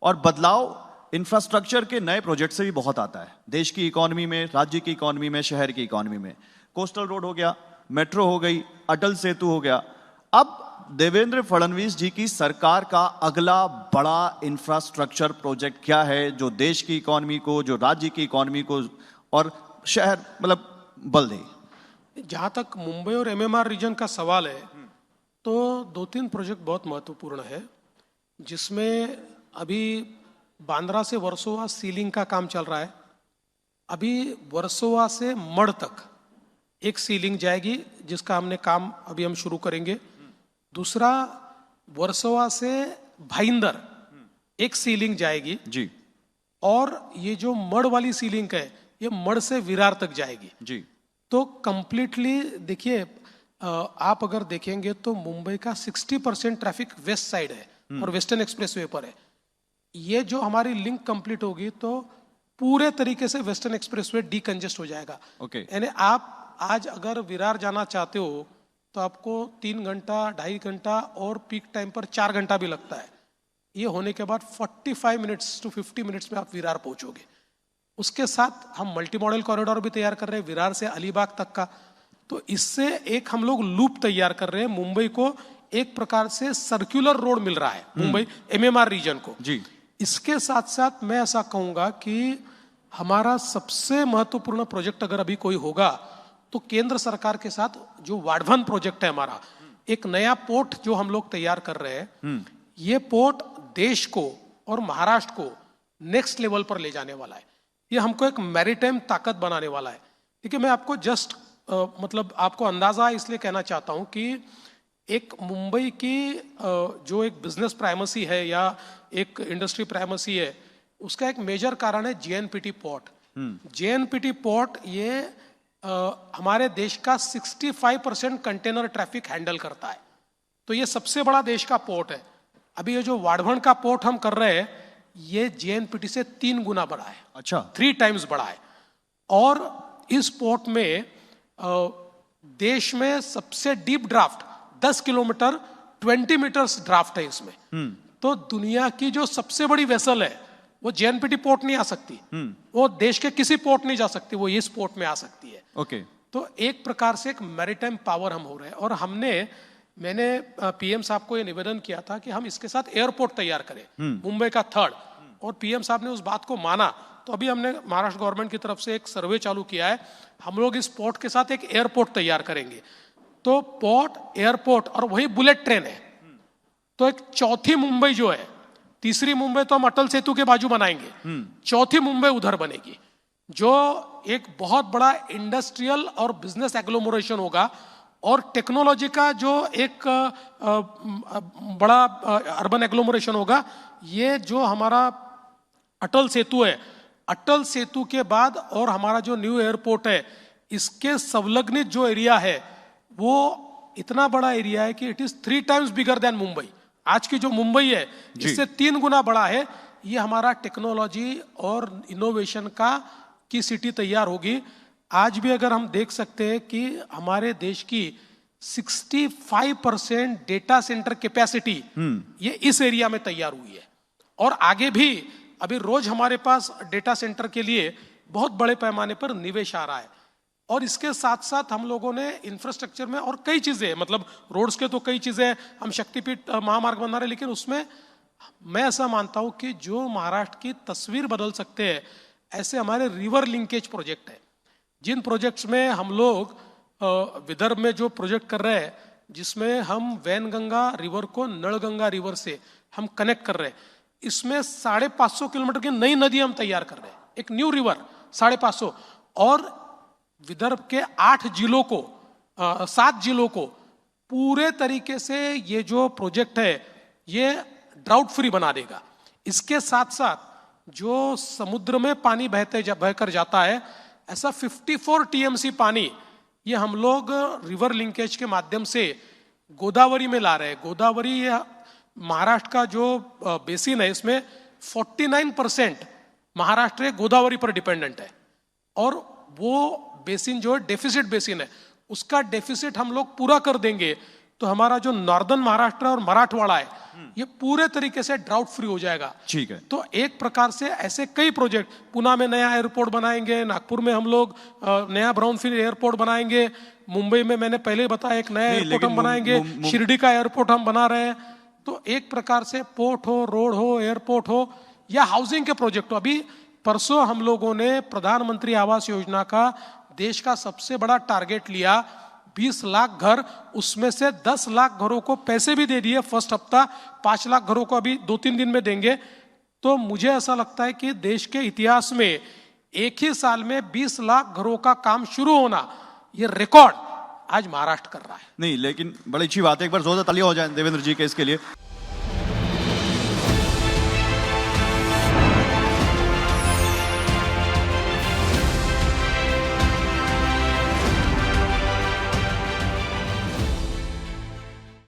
और बदलाव इंफ्रास्ट्रक्चर के नए प्रोजेक्ट से भी बहुत आता है, देश की इकोनॉमी में, राज्य की इकोनॉमी में, शहर की इकोनॉमी में। कोस्टल रोड हो गया, मेट्रो हो गई, अटल सेतु हो गया। अब देवेंद्र फडणवीस जी की सरकार का अगला बड़ा इंफ्रास्ट्रक्चर प्रोजेक्ट क्या है जो देश की इकोनॉमी को, जो राज्य की इकोनॉमी को और शहर मतलब बल दे? जहां तक मुंबई और एमएमआर रीजन का सवाल है, तो 2-3 प्रोजेक्ट बहुत महत्वपूर्ण है, जिसमें अभी बांद्रा से वर्सोवा सीलिंग का काम चल रहा है। अभी वर्सोवा से मड़ तक एक सीलिंग जाएगी, जिसका हमने काम अभी हम शुरू करेंगे। दूसरा, वर्सोवा से भाईंदर एक सीलिंग जाएगी जी। और ये जो मड़ वाली सीलिंग है, ये मड़ से विरार तक जाएगी जी। तो कंप्लीटली देखिए, आप अगर देखेंगे तो मुंबई का 60% ट्रैफिक वेस्ट साइड है और वेस्टर्न एक्सप्रेसवे पर है। ये जो हमारी लिंक कंप्लीट होगी तो पूरे तरीके से वेस्टर्न एक्सप्रेसवे डीकंजेस्ट हो जाएगा। यानी आप आज अगर विरार जाना चाहते हो तो आपको 3 घंटा, 2.5 घंटा और पीक टाइम पर 4 घंटा भी लगता है। ये होने के बाद 45 मिनट्स to 50 मिनट्स में आप विरार पहुंचोगे। उसके साथ हम मल्टी मॉडल कॉरिडोर भी तैयार कर रहे हैं विरार से अलीबाग तक का। तो इससे एक हम लोग लूप तैयार कर रहे हैं, मुंबई को एक प्रकार से सर्कुलर रोड मिल रहा है, मुंबई एमएमआर रीजन को जी। इसके साथ साथ मैं ऐसा कहूंगा कि हमारा सबसे महत्वपूर्ण प्रोजेक्ट अगर अभी कोई होगा तो केंद्र सरकार के साथ जो वाढवन प्रोजेक्ट है हमारा, एक नया पोर्ट जो हम लोग तैयार कर रहे हैं। ये पोर्ट देश को और महाराष्ट्र को नेक्स्ट लेवल पर ले जाने वाला है। ये हमको एक मैरीटाइम ताकत बनाने वाला है। देखिए, मैं आपको जस्ट मतलब आपको अंदाजा इसलिए कहना चाहता हूं कि एक मुंबई की जो एक बिजनेस प्राइमेसी है या एक इंडस्ट्री प्राइमेसी है, उसका एक मेजर कारण है जेएनपीटी पोर्ट। जेएनपीटी पोर्ट ये हमारे देश का 65% कंटेनर ट्रैफिक हैंडल करता है। तो ये सबसे बड़ा देश का पोर्ट है। अभी ये जो वाढवन का पोर्ट हम कर रहे हैं, ये जेएनपीटी से 3 गुना बड़ा है। अच्छा, 3 टाइम्स बड़ा है। और इस पोर्ट में देश में सबसे deep draft 10 kilometre 20 metres draft है इसमें। तो दुनिया की जो सबसे बड़ी वेसल है वो जेएनपीटी पोर्ट नहीं आ सकती, वो देश के किसी पोर्ट नहीं जा सकती, वो इस पोर्ट में आ सकती है। ओके। तो एक प्रकार से एक मैरीटाइम पावर हम हो रहे हैं। और मैंने पीएम साहब को ये निवेदन किया था कि हम इसके साथ एयरपोर्ट तैयार करें, मुंबई का 3rd, और पीएम साहब ने उस बात को माना। तो अभी हमने महाराष्ट्र गवर्नमेंट की तरफ से एक सर्वे चालू किया है, हम लोग इस पोर्ट के साथ एक एयरपोर्ट तैयार करेंगे। तो पोर्ट, एयरपोर्ट और वही बुलेट ट्रेन है। तो एक चौथी मुंबई जो है, तीसरी मुंबई तो हम अटल सेतु के बाजू बनाएंगे, चौथी मुंबई उधर बनेगी, जो एक बहुत बड़ा इंडस्ट्रियल और बिजनेस एग्लोमरेशन होगा। और टेक्नोलॉजी का जो एक बड़ा अर्बन एग्लोमरेशन होगा। ये जो हमारा अटल सेतु है, अटल सेतु के बाद और हमारा जो न्यू एयरपोर्ट है, इसके संलग्नित जो एरिया है वो इतना बड़ा एरिया है कि it is 3 times bigger than Mumbai. आज की जो मुंबई है इससे 3 गुना बड़ा है। ये हमारा टेक्नोलॉजी और इनोवेशन की सिटी तैयार होगी। आज भी अगर हम देख सकते हैं कि हमारे देश की 65% डेटा सेंटर कैपेसिटी ये इस एरिया में तैयार हुई है। और आगे भी अभी रोज हमारे पास डेटा सेंटर के लिए बहुत बड़े पैमाने पर निवेश आ रहा है। और इसके साथ साथ हम लोगों ने इंफ्रास्ट्रक्चर में और कई चीजें, मतलब रोड्स के तो कई चीजें, हम शक्तिपीठ महामार्ग बना रहे हैं, लेकिन उसमें मैं ऐसा मानता हूं कि जो महाराष्ट्र की तस्वीर बदल सकते हैं, ऐसे हमारे रिवर लिंकेज प्रोजेक्ट है। जिन प्रोजेक्ट्स में हम लोग विदर्भ में जो प्रोजेक्ट कर रहे हैं, जिसमें हम वैनगंगा रिवर को नलगंगा रिवर से हम कनेक्ट कर रहे हैं, इसमें 550 किलोमीटर की नई नदी हम तैयार कर रहे हैं, एक न्यू रिवर 550। और विदर्भ के 8 जिलों को 7 जिलों को पूरे तरीके से ये जो प्रोजेक्ट है ये ड्राउट फ्री बना देगा। इसके साथ साथ जो समुद्र में पानी बहकर जाता है, ऐसा 54 टीएमसी पानी ये हम लोग रिवर लिंकेज के माध्यम से गोदावरी में ला रहे हैं। गोदावरी महाराष्ट्र का जो बेसिन है, इसमें 49% महाराष्ट्र गोदावरी पर डिपेंडेंट है। और वो बेसिन जो है डेफिसिट बेसिन है, उसका डेफिसिट हम लोग पूरा कर देंगे तो हमारा जो नॉर्दर्न महाराष्ट्र और मराठवाड़ा है ये पूरे तरीके से ड्राउट फ्री हो जाएगा। ठीक है। तो एक प्रकार से ऐसे कई प्रोजेक्ट, पुणे में नया एयरपोर्ट बनाएंगे, नागपुर में हम लोग नया ब्राउनफील्ड एयरपोर्ट बनाएंगे, मुंबई में मैंने पहले बताया एक नया एयरपोर्ट हम बनाएंगे, शिरडी का एयरपोर्ट हम बना रहे हैं। तो एक प्रकार से पोर्ट हो, रोड हो, एयरपोर्ट हो या हाउसिंग के प्रोजेक्ट हो। अभी परसों हम लोगों ने प्रधानमंत्री आवास योजना का देश का सबसे बड़ा टारगेट लिया, 20 लाख घर, उसमें से 10 लाख घरों को पैसे भी दे दिए फर्स्ट हफ्ता, 5 लाख घरों को अभी 2-3 दिन में देंगे। तो मुझे ऐसा लगता है कि देश के इतिहास में एक ही साल में 20 लाख घरों का काम शुरू होना, ये रिकॉर्ड आज महाराष्ट्र कर रहा है। नहीं, लेकिन बड़ी अच्छी बात है, एक बार जोरदार तालियां हो जाए देवेंद्र जी के इसके लिए।